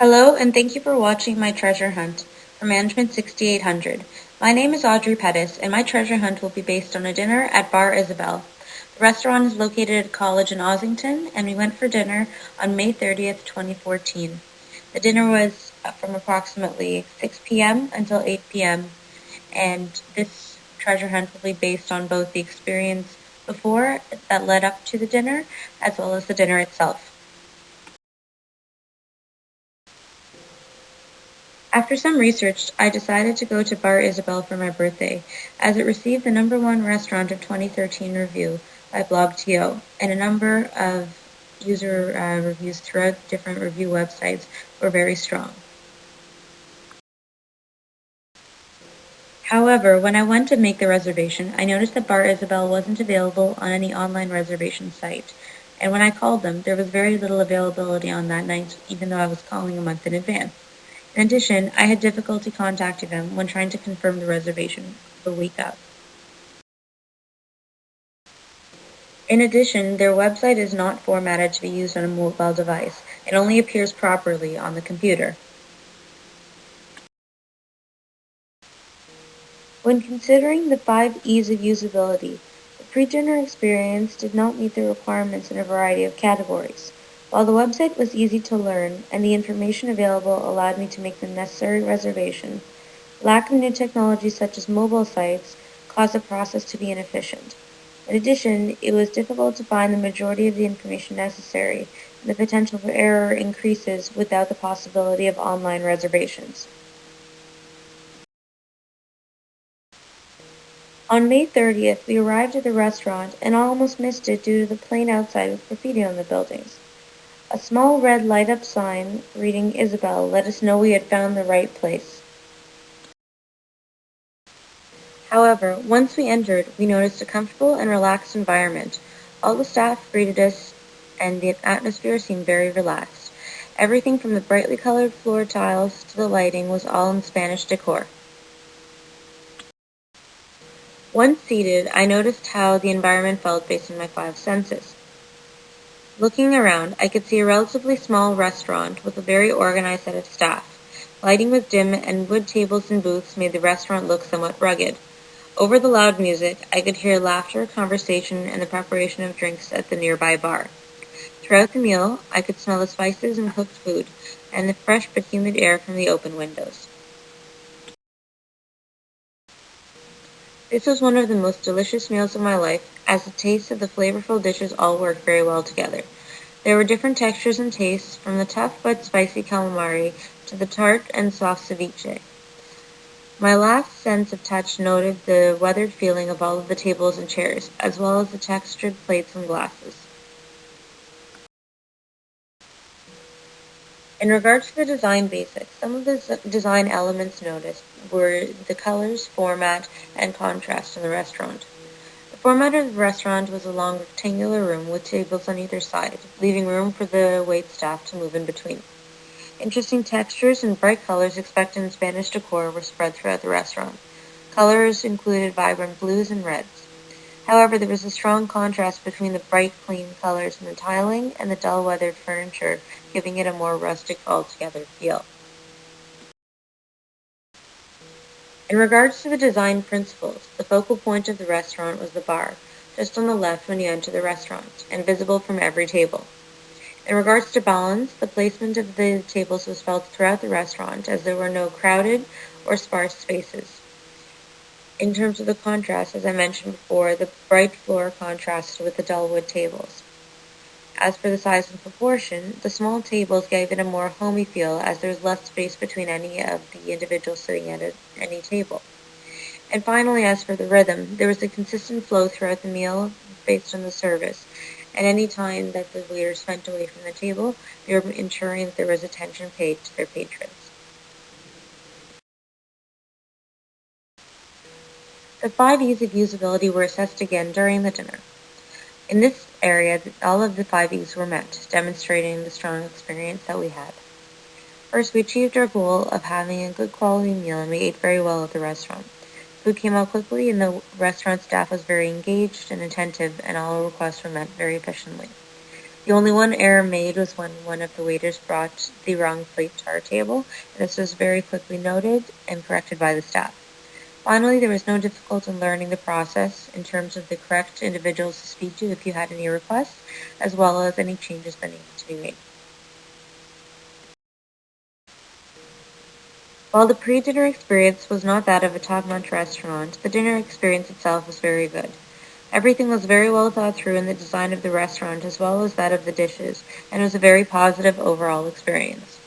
Hello, and thank you for watching my treasure hunt for Management 6800. My name is Audrey Pettis, and my treasure hunt will be based on a dinner at Bar Isabel. The restaurant is located at a college in Ossington, and we went for dinner on May 30th, 2014. The dinner was from approximately 6 p.m. until 8 p.m., and this treasure hunt will be based on both the experience before that led up to the dinner, as well as the dinner itself. After some research, I decided to go to Bar Isabel for my birthday, as it received the #1 restaurant of 2013 review by BlogTO, and a number of user reviews throughout different review websites were very strong. However, when I went to make the reservation, I noticed that Bar Isabel wasn't available on any online reservation site, and when I called them, there was very little availability on that night, even though I was calling a month in advance. In addition, I had difficulty contacting them when trying to confirm the reservation the week up. In addition, their website is not formatted to be used on a mobile device. It only appears properly on the computer. When considering the 5 E's of usability, the pre-dinner experience did not meet the requirements in a variety of categories. While the website was easy to learn and the information available allowed me to make the necessary reservation, lack of new technology such as mobile sites caused the process to be inefficient. In addition, it was difficult to find the majority of the information necessary, and the potential for error increases without the possibility of online reservations. On May 30th, we arrived at the restaurant and almost missed it due to the plain outside with graffiti on the buildings. A small red light-up sign reading Isabel let us know we had found the right place. However, once we entered, we noticed a comfortable and relaxed environment. All the staff greeted us, and the atmosphere seemed very relaxed. Everything from the brightly colored floor tiles to the lighting was all in Spanish decor. Once seated, I noticed how the environment felt based on my 5 senses. Looking around, I could see a relatively small restaurant with a very organized set of staff. Lighting was dim, and wood tables and booths made the restaurant look somewhat rugged. Over the loud music, I could hear laughter, conversation, and the preparation of drinks at the nearby bar. Throughout the meal, I could smell the spices and cooked food, and the fresh but humid air from the open windows. This was one of the most delicious meals of my life, as the taste of the flavorful dishes all worked very well together. There were different textures and tastes, from the tough but spicy calamari to the tart and soft ceviche. My last sense of touch noted the weathered feeling of all of the tables and chairs, as well as the textured plates and glasses. In regards to the design basics, some of the design elements noticed were the colors, format, and contrast in the restaurant. The format of the restaurant was a long rectangular room with tables on either side, leaving room for the waitstaff to move in between. Interesting textures and bright colors expected in Spanish decor were spread throughout the restaurant. Colors included vibrant blues and reds. However, there was a strong contrast between the bright, clean colors in the tiling and the dull, weathered furniture, giving it a more rustic, altogether feel. In regards to the design principles, the focal point of the restaurant was the bar, just on the left when you enter the restaurant, and visible from every table. In regards to balance, the placement of the tables was felt throughout the restaurant, as there were no crowded or sparse spaces. In terms of the contrast, as I mentioned before, the bright floor contrasted with the dull wood tables. As for the size and proportion, the small tables gave it a more homey feel, as there was less space between any of the individuals sitting at any table. And finally, as for the rhythm, there was a consistent flow throughout the meal based on the service. At any time that the waiters went away from the table, they were ensuring that there was attention paid to their patrons. The 5 E's of usability were assessed again during the dinner. In this area, all of the 5 E's were met, demonstrating the strong experience that we had. First, we achieved our goal of having a good quality meal, and we ate very well at the restaurant. Food came out quickly, and the restaurant staff was very engaged and attentive, and all requests were met very efficiently. The only one error made was when one of the waiters brought the wrong plate to our table, and this was very quickly noted and corrected by the staff. Finally, there was no difficulty in learning the process in terms of the correct individuals to speak to if you had any requests, as well as any changes that needed to be made. While the pre-dinner experience was not that of a top-notch restaurant, the dinner experience itself was very good. Everything was very well thought through in the design of the restaurant as well as that of the dishes, and it was a very positive overall experience.